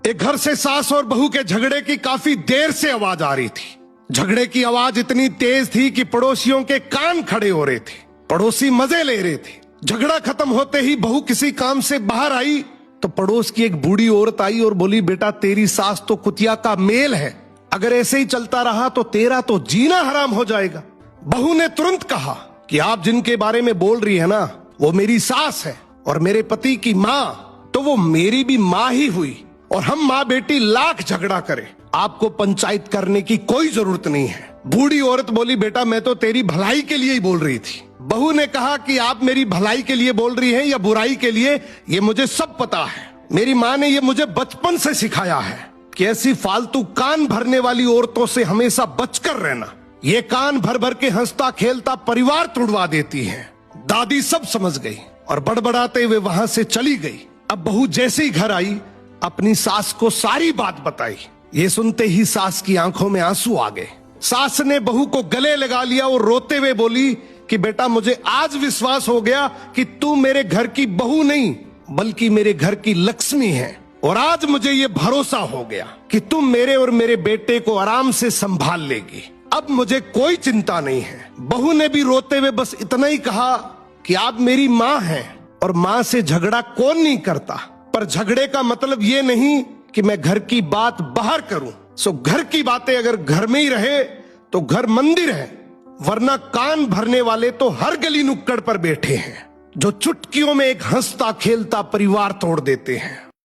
एक घर से सास और बहू के झगड़े की काफी देर से आवाज आ रही थी। झगड़े की आवाज इतनी तेज थी कि पड़ोसियों के कान खड़े हो रहे थे। पड़ोसी मजे ले रहे थे। झगड़ा खत्म होते ही बहू किसी काम से बाहर आई तो पड़ोस की एक बूढ़ी औरत आई और बोली, बेटा तेरी सास तो कुतिया का मेल है, अगर ऐसे ही चलता रहा तो तेरा तो जीना हराम हो जाएगा। बहू ने तुरंत कहा कि आप जिनके बारे में बोल रही है ना, वो मेरी सास है और मेरे पति की माँ तो वो मेरी भी माँ ही हुई, और हम माँ बेटी लाख झगड़ा करें, आपको पंचायत करने की कोई जरूरत नहीं है। बूढ़ी औरत बोली, बेटा मैं तो तेरी भलाई के लिए ही बोल रही थी। बहू ने कहा कि आप मेरी भलाई के लिए बोल रही हैं या बुराई के लिए, ये मुझे सब पता है। मेरी माँ ने ये मुझे बचपन से सिखाया है कि ऐसी फालतू कान भरने वाली औरतों से हमेशा बचकर रहना। ये कान भर भर के हंसता खेलता परिवार तुड़वा देती है। दादी सब समझ गई और बड़बड़ाते हुए वहां से चली गई। अब बहू जैसे ही घर आई अपनी सास को सारी बात बताई। ये सुनते ही सास की आंखों में आंसू आ गए। सास ने बहू को गले लगा लिया और रोते हुए बोली कि बेटा मुझे आज विश्वास हो गया कि तू मेरे घर की बहू नहीं बल्कि मेरे घर की लक्ष्मी है, और आज मुझे ये भरोसा हो गया कि तुम मेरे और मेरे बेटे को आराम से संभाल लेगी। अब मुझे कोई चिंता नहीं है। बहू ने भी रोते हुए बस इतना ही कहा कि आप मेरी माँ हैं और माँ से झगड़ा कौन नहीं करता, पर झगड़े का मतलब ये नहीं कि मैं घर की बात बाहर करूं। सो घर की बातें अगर घर में ही रहे तो घर मंदिर है, वरना कान भरने वाले तो हर गली नुक्कड़ पर बैठे हैं जो चुटकियों में एक हंसता खेलता परिवार तोड़ देते हैं।